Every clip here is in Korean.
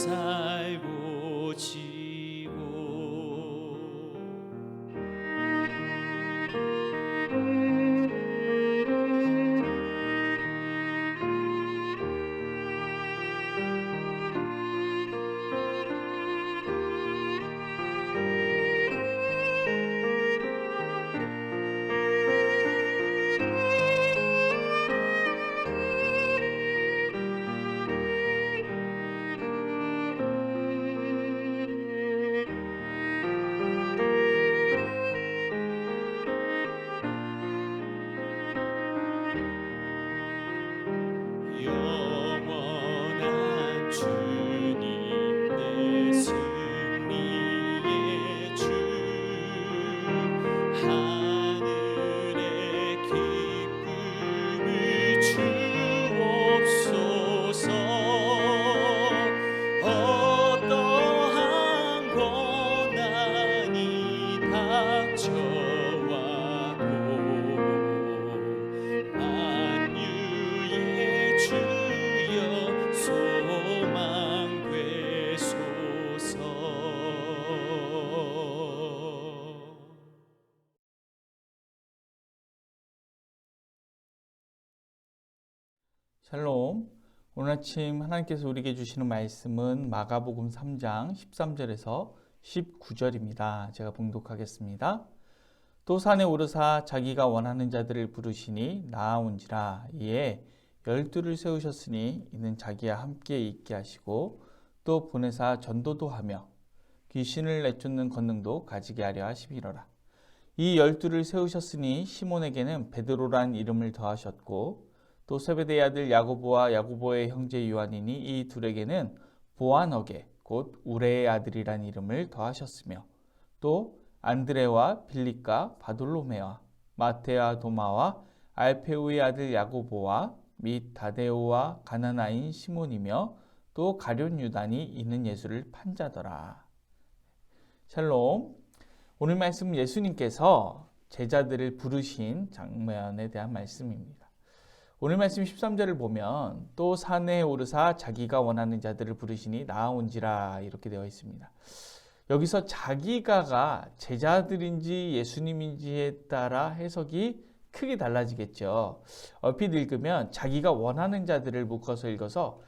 살고 지고 영원한 주님 내 승리의 주 하늘의 기쁨을 주옵소서 어떠한 고난이 닥쳐와도 만유의 주여 소망 되소서. 샬롬. 오늘 아침 하나님께서 우리에게 주시는 말씀은 마가복음 3장 13절에서 19절입니다. 제가 봉독하겠습니다. 또 산에 오르사 자기가 원하는 자들을 부르시니 나아온지라. 이에 12를 세우셨으니 이는 자기와 함께 있게 하시고 또 보내사 전도도 하며 귀신을 내쫓는 권능도 가지게 하려 하심이로라. 이 12를 세우셨으니 시몬에게는 베드로란 이름을 더하셨고 또 세베대의 아들 야고보와 야고보의 형제 요한이니 이 둘에게는 보아너게 곧 우레의 아들이란 이름을 더하셨으며 또 안드레와 빌립과 바돌로메와 마테와 도마와 알페우의 아들 야고보와 및 다데오와 가나나인 시몬이며 또 가룟 유다니 이는 예수를 판 자더라. 샬롬. 오늘 말씀 예수님께서 제자들을 부르신 장면에 대한 말씀입니다. 오늘 말씀 13절을 보면 또 산에 오르사 자기가 원하는 자들을 부르시니 나아온지라 이렇게 되어 있습니다. 여기서 자기가가 제자들인지 예수님인지에 따라 해석이 크게 달라지겠죠. 얼핏 읽으면 자기가 원하는 자들을 묶어서 읽어서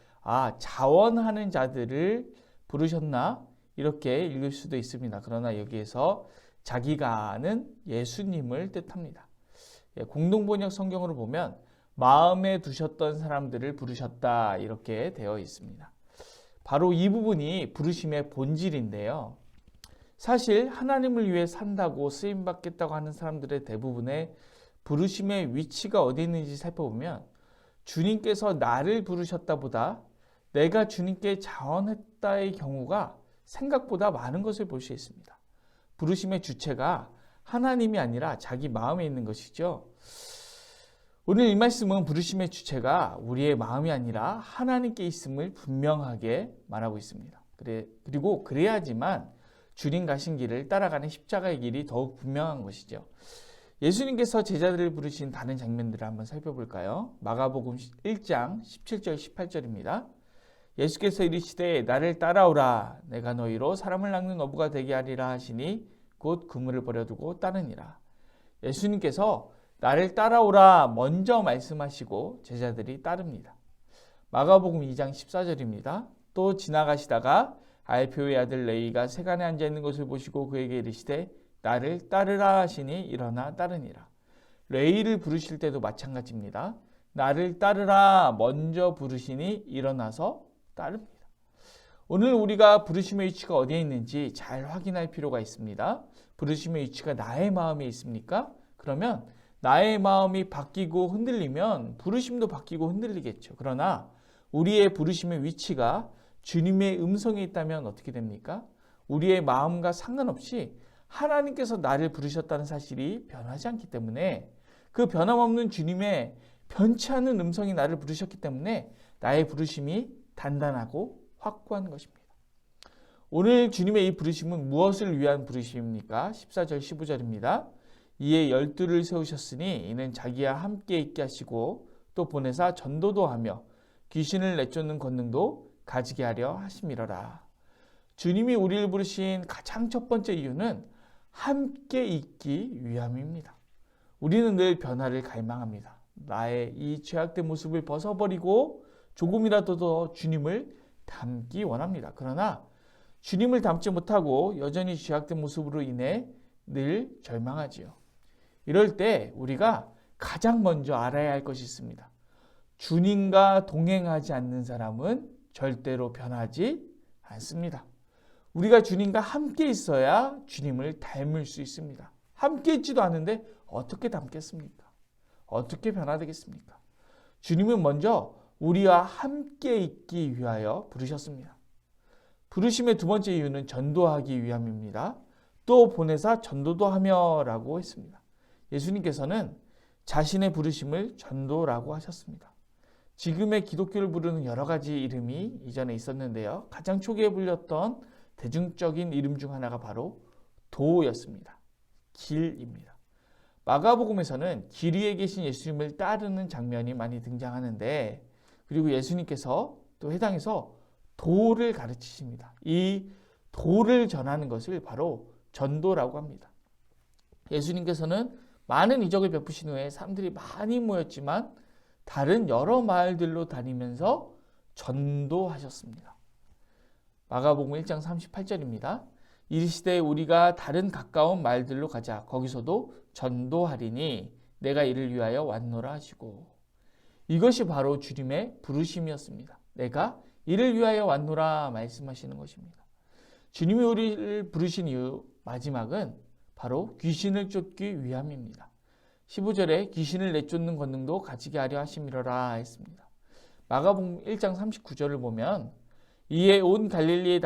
자원하는 자들을 부르셨나? 이렇게 읽을 수도 있습니다. 그러나 여기에서 자기가는 예수님을 뜻합니다. 공동번역 성경으로 보면 마음에 두셨던 사람들을 부르셨다 이렇게 되어 있습니다. 바로 이 부분이 부르심의 본질인데요. 사실 하나님을 위해 산다고 쓰임받겠다고 하는 사람들의 대부분의 부르심의 위치가 어디 있는지 살펴보면 주님께서 나를 부르셨다보다 내가 주님께 자원했다의 경우가 생각보다 많은 것을 볼 수 있습니다. 부르심의 주체가 하나님이 아니라 자기 마음에 있는 것이죠. 오늘 이 말씀은 부르심의 주체가 우리의 마음이 아니라 하나님께 있음을 분명하게 말하고 있습니다. 그리고 그래야지만 주님 가신 길을 따라가는 십자가의 길이 더욱 분명한 것이죠. 예수님께서 제자들을 부르신 다른 장면들을 한번 살펴볼까요? 마가복음 1장 17절 18절입니다. 예수께서 이르시되 나를 따라오라. 내가 너희로 사람을 낚는 어부가 되게 하리라 하시니 곧 그물을 버려두고 따르니라. 예수님께서 나를 따라오라 먼저 말씀하시고 제자들이 따릅니다. 마가복음 2장 14절입니다. 또 지나가시다가 알페오의 아들 레위가 세간에 앉아있는 것을 보시고 그에게 이르시되 나를 따르라 하시니 일어나 따르니라. 레위를 부르실 때도 마찬가지입니다. 나를 따르라 먼저 부르시니 일어나서 따릅니다. 오늘 우리가 부르심의 위치가 어디에 있는지 잘 확인할 필요가 있습니다. 부르심의 위치가 나의 마음에 있습니까? 그러면 나의 마음이 바뀌고 흔들리면 부르심도 바뀌고 흔들리겠죠. 그러나 우리의 부르심의 위치가 주님의 음성에 있다면 어떻게 됩니까? 우리의 마음과 상관없이 하나님께서 나를 부르셨다는 사실이 변하지 않기 때문에 그 변함없는 주님의 변치 않은 음성이 나를 부르셨기 때문에 나의 부르심이 단단하고 확고한 것입니다. 오늘 주님의 이 부르심은 무엇을 위한 부르심입니까? 14절 15절입니다. 이에 12를 세우셨으니 이는 자기와 함께 있게 하시고 또 보내사 전도도 하며 귀신을 내쫓는 권능도 가지게 하려 하심이로라. 주님이 우리를 부르신 가장 첫 번째 이유는 함께 있기 위함입니다. 우리는 늘 변화를 갈망합니다. 나의 이 죄악된 모습을 벗어버리고 조금이라도 더 주님을 닮기 원합니다. 그러나 주님을 닮지 못하고 여전히 죄악된 모습으로 인해 늘 절망하지요. 이럴 때 우리가 가장 먼저 알아야 할 것이 있습니다. 주님과 동행하지 않는 사람은 절대로 변하지 않습니다. 우리가 주님과 함께 있어야 주님을 닮을 수 있습니다. 함께 있지도 않은데 어떻게 닮겠습니까? 어떻게 변화되겠습니까? 주님은 먼저 우리와 함께 있기 위하여 부르셨습니다. 부르심의 두 번째 이유는 전도하기 위함입니다. 또 보내사 전도도 하며라고 했습니다. 예수님께서는 자신의 부르심을 전도라고 하셨습니다. 지금의 기독교를 부르는 여러 가지 이름이 이전에 있었는데요. 가장 초기에 불렸던 대중적인 이름 중 하나가 바로 도였습니다. 길입니다. 마가복음에서는 길 위에 계신 예수님을 따르는 장면이 많이 등장하는데, 그리고 예수님께서 또 해당해서 도를 가르치십니다. 이 도를 전하는 것을 바로 전도라고 합니다. 예수님께서는 많은 이적을 베푸신 후에 사람들이 많이 모였지만 다른 여러 마을들로 다니면서 전도하셨습니다. 마가복음 1장 38절입니다. 이르시되 우리가 다른 가까운 마을들로 가자. 거기서도 전도하리니 내가 이를 위하여 왔노라 하시고, 이것이 바로 주님의 부르심이었습니다. 내가 이를 위하여 왔노라 말씀하시는 것입니다. 주님이 우리를 부르신 이유 마지막은 바로 귀신을 쫓기 위함입니다. 15절에 귀신을 내쫓는 권능도 가지게 하려 하심이로라 했습니다. 마가복음 1장 39절을 보면 이에 온 갈릴리에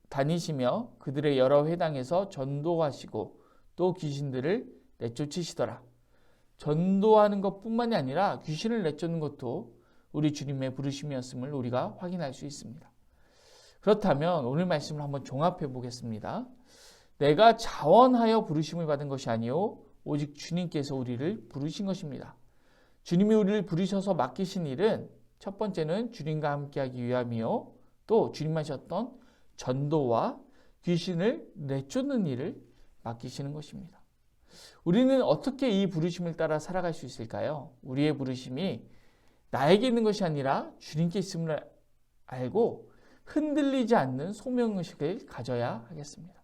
다니시며 그들의 여러 회당에서 전도하시고 또 귀신들을 내쫓으시더라. 전도하는 것뿐만이 아니라 귀신을 내쫓는 것도 우리 주님의 부르심이었음을 우리가 확인할 수 있습니다. 그렇다면 오늘 말씀을 한번 종합해 보겠습니다. 내가 자원하여 부르심을 받은 것이 아니요 오직 주님께서 우리를 부르신 것입니다. 주님이 우리를 부르셔서 맡기신 일은 첫 번째는 주님과 함께하기 위함이요, 또 주님 하셨던 전도와 귀신을 내쫓는 일을 맡기시는 것입니다. 우리는 어떻게 이 부르심을 따라 살아갈 수 있을까요? 우리의 부르심이 나에게 있는 것이 아니라 주님께 있음을 알고 흔들리지 않는 소명의식을 가져야 하겠습니다.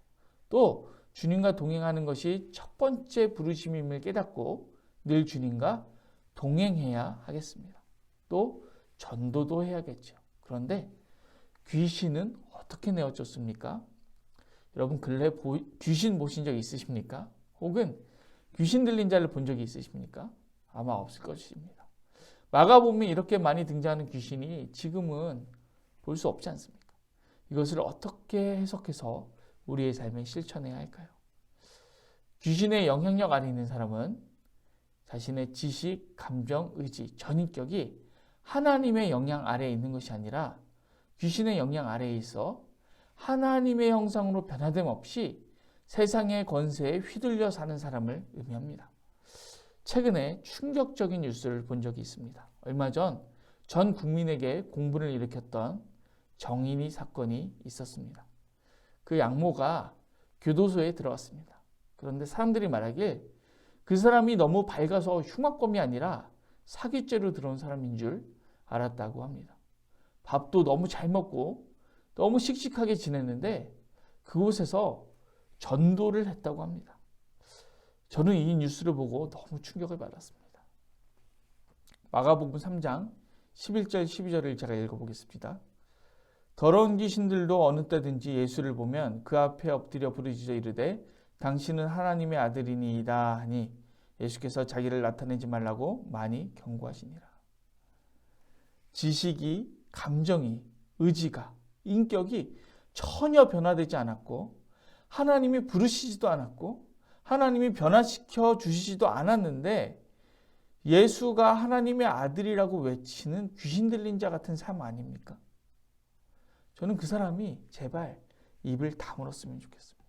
또 주님과 동행하는 것이 첫 번째 부르심임을 깨닫고 늘 주님과 동행해야 하겠습니다. 또 전도도 해야겠죠. 그런데 귀신은 어떻게 내어쫓습니까? 여러분 근래 귀신 보신 적 있으십니까? 혹은 귀신 들린 자를 본 적이 있으십니까? 아마 없을 것입니다. 마가복음에 이렇게 많이 등장하는 귀신이 지금은 볼 수 없지 않습니까? 이것을 어떻게 해석해서 우리의 삶에 실천해야 할까요? 귀신의 영향력 아래 있는 사람은 자신의 지식, 감정, 의지, 전인격이 하나님의 영향 아래에 있는 것이 아니라 귀신의 영향 아래에 있어 하나님의 형상으로 변화됨 없이 세상의 권세에 휘둘려 사는 사람을 의미합니다. 최근에 충격적인 뉴스를 본 적이 있습니다. 얼마 전 국민에게 공분을 일으켰던 정인이 사건이 있었습니다. 그 양모가 교도소에 들어갔습니다. 그런데 사람들이 말하길 그 사람이 너무 밝아서 흉악범이 아니라 사기죄로 들어온 사람인 줄 알았다고 합니다. 밥도 너무 잘 먹고 너무 씩씩하게 지냈는데 그곳에서 전도를 했다고 합니다. 저는 이 뉴스를 보고 너무 충격을 받았습니다. 마가복음 3장 11절 12절을 제가 읽어보겠습니다. 더러운 귀신들도 어느 때든지 예수를 보면 그 앞에 엎드려 부르짖어 이르되 당신은 하나님의 아들이니이다 하니 예수께서 자기를 나타내지 말라고 많이 경고하시니라. 지식이, 감정이, 의지가, 인격이 전혀 변화되지 않았고 하나님이 부르시지도 않았고 하나님이 변화시켜 주시지도 않았는데 예수가 하나님의 아들이라고 외치는 귀신 들린 자 같은 삶 아닙니까? 저는 그 사람이 제발 입을 다물었으면 좋겠습니다.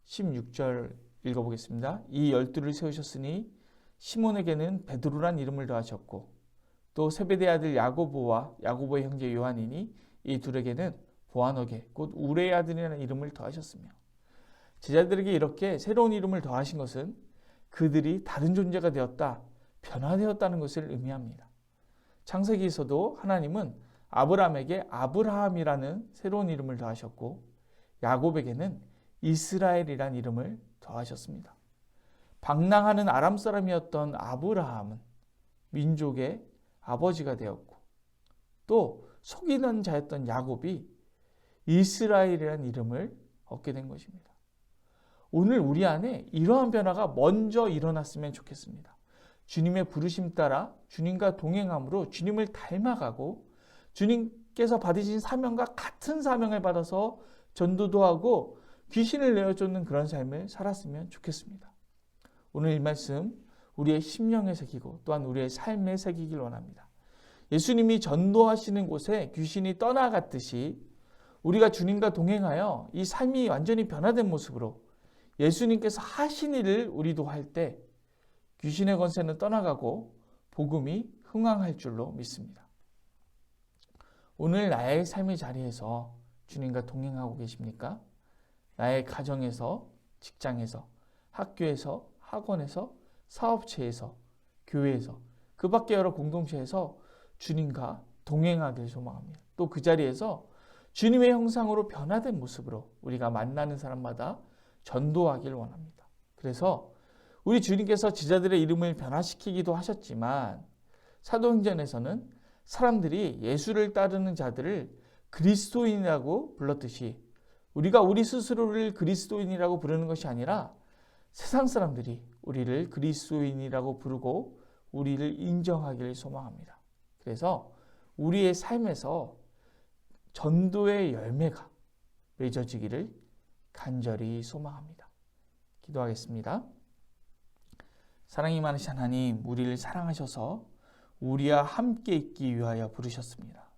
16절 읽어보겠습니다. 이 12를 세우셨으니 시몬에게는 베드로란 이름을 더하셨고 또 세베대 아들 야고보와 야고보의 형제 요한이니 이 둘에게는 보아너게 곧 우레의 아들이라는 이름을 더하셨으며 제자들에게 이렇게 새로운 이름을 더하신 것은 그들이 다른 존재가 되었다, 변화되었다는 것을 의미합니다. 창세기에서도 하나님은 아브라함에게 아브라함이라는 새로운 이름을 더하셨고 야곱에게는 이스라엘이라는 이름을 더하셨습니다. 방랑하는 아람 사람이었던 아브라함은 민족의 아버지가 되었고 또 속이는 자였던 야곱이 이스라엘이라는 이름을 얻게 된 것입니다. 오늘 우리 안에 이러한 변화가 먼저 일어났으면 좋겠습니다. 주님의 부르심 따라 주님과 동행함으로 주님을 닮아가고 주님께서 받으신 사명과 같은 사명을 받아서 전도도 하고 귀신을 내어쫓는 그런 삶을 살았으면 좋겠습니다. 오늘 이 말씀 우리의 심령에 새기고 또한 우리의 삶에 새기길 원합니다. 예수님이 전도하시는 곳에 귀신이 떠나갔듯이 우리가 주님과 동행하여 이 삶이 완전히 변화된 모습으로 예수님께서 하신 일을 우리도 할 때 귀신의 권세는 떠나가고 복음이 흥왕할 줄로 믿습니다. 오늘 나의 삶의 자리에서 주님과 동행하고 계십니까? 나의 가정에서, 직장에서, 학교에서, 학원에서, 사업체에서, 교회에서, 그 밖에 여러 공동체에서 주님과 동행하길 소망합니다. 또 그 자리에서 주님의 형상으로 변화된 모습으로 우리가 만나는 사람마다 전도하길 원합니다. 그래서 우리 주님께서 제자들의 이름을 변화시키기도 하셨지만 사도행전에서는 사람들이 예수를 따르는 자들을 그리스도인이라고 불렀듯이 우리가 우리 스스로를 그리스도인이라고 부르는 것이 아니라 세상 사람들이 우리를 그리스도인이라고 부르고 우리를 인정하기를 소망합니다. 그래서 우리의 삶에서 전도의 열매가 맺어지기를 간절히 소망합니다. 기도하겠습니다. 사랑이 많으신 하나님, 우리를 사랑하셔서 우리와 함께 있기 위하여 부르셨습니다.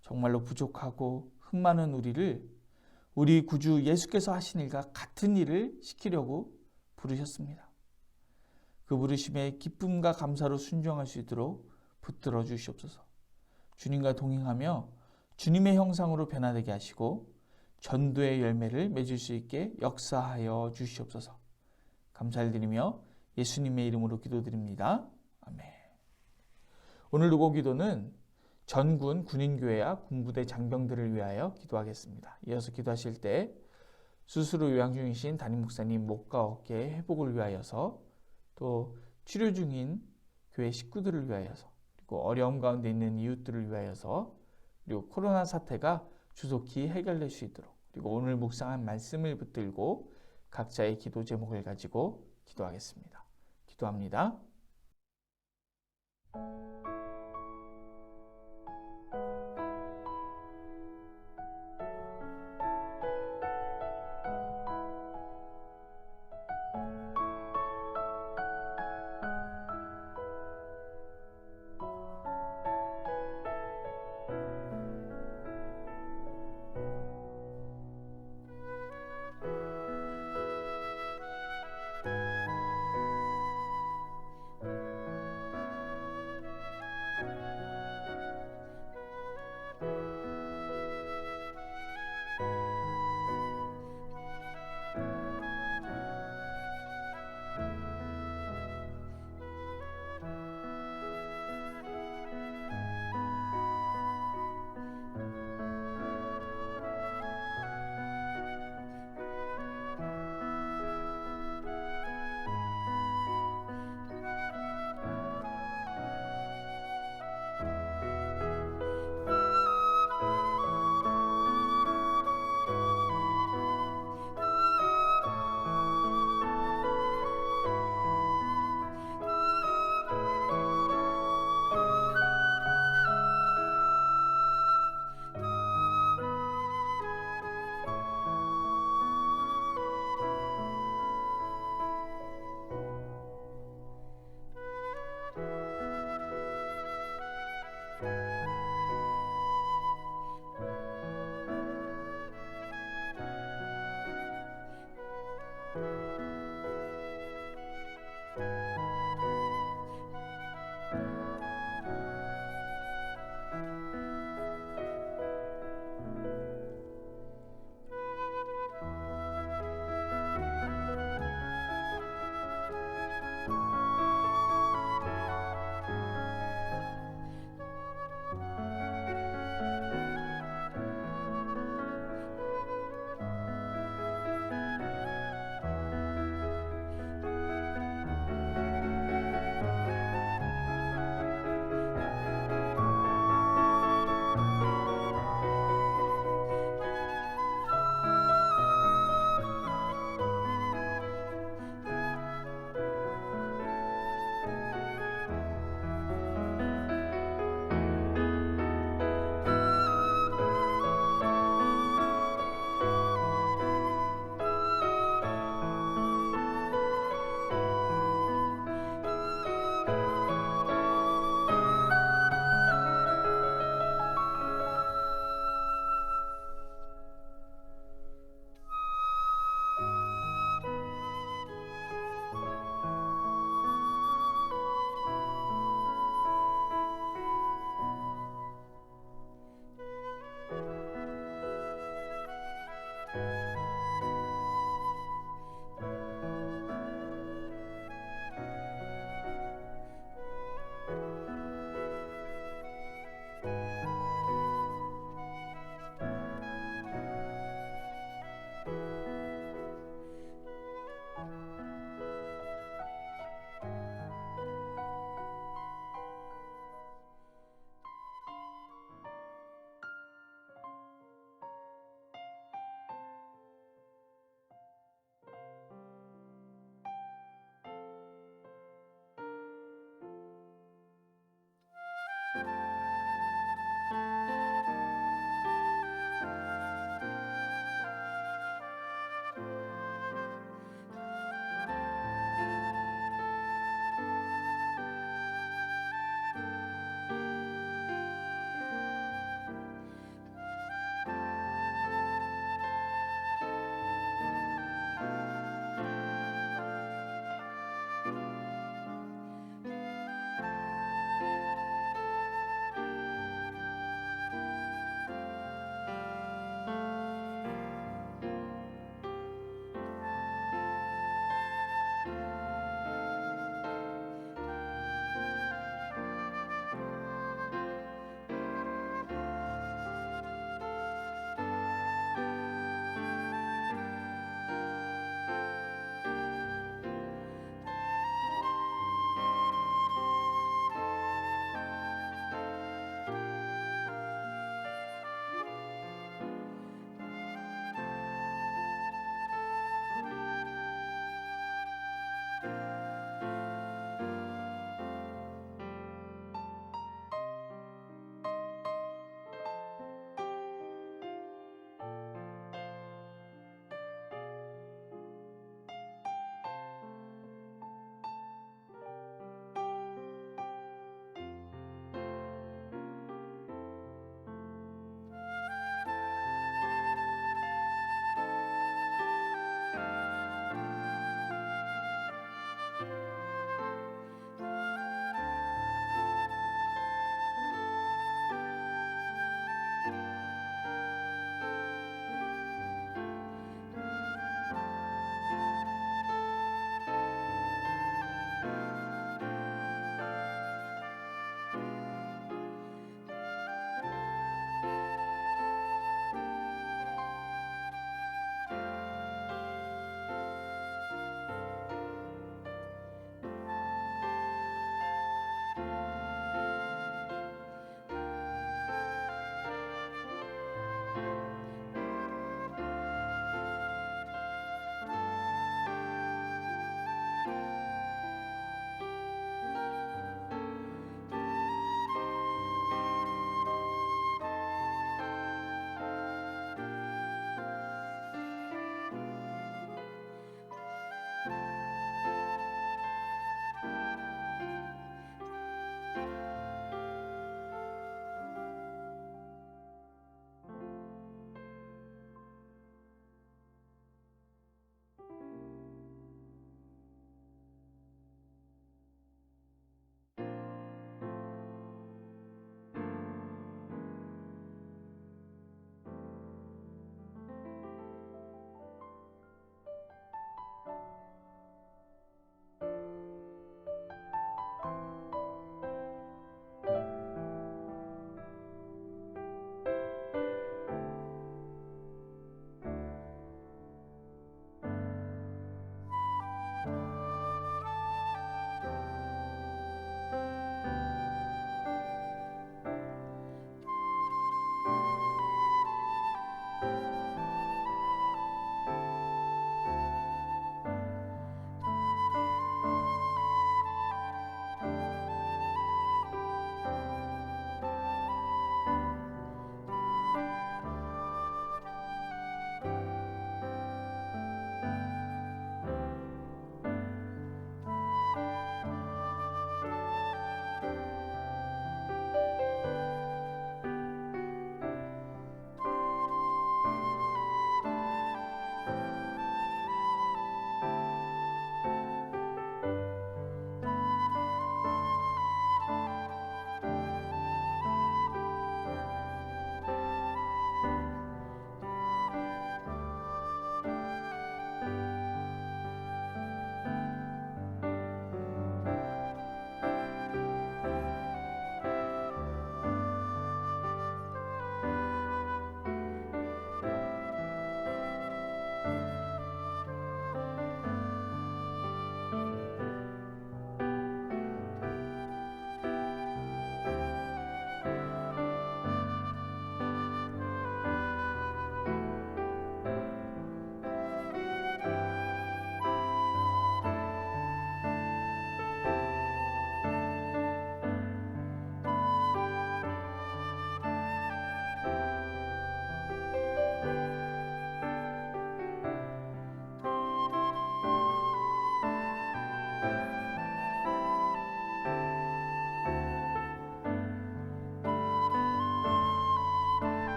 정말로 부족하고 흠 많은 우리를 우리 구주 예수께서 하신 일과 같은 일을 시키려고 부르셨습니다. 그 부르심에 기쁨과 감사로 순종할 수 있도록 붙들어 주시옵소서. 주님과 동행하며 주님의 형상으로 변화되게 하시고 전도의 열매를 맺을 수 있게 역사하여 주시옵소서. 감사를 드리며 예수님의 이름으로 기도드립니다. 아멘. 오늘 누고 기도는 전군 군인교회와 군부대 장병들을 위하여 기도하겠습니다. 이어서 기도하실 때 수술로 요양 중이신 담임 목사님 목과 어깨 회복을 위하여서 또 치료 중인 교회 식구들을 위하여서 그리고 어려움 가운데 있는 이웃들을 위하여서 그리고 코로나 사태가 조속히 해결될 수 있도록 그리고 오늘 묵상한 말씀을 붙들고 각자의 기도 제목을 가지고 기도하겠습니다. 기도합니다. 네.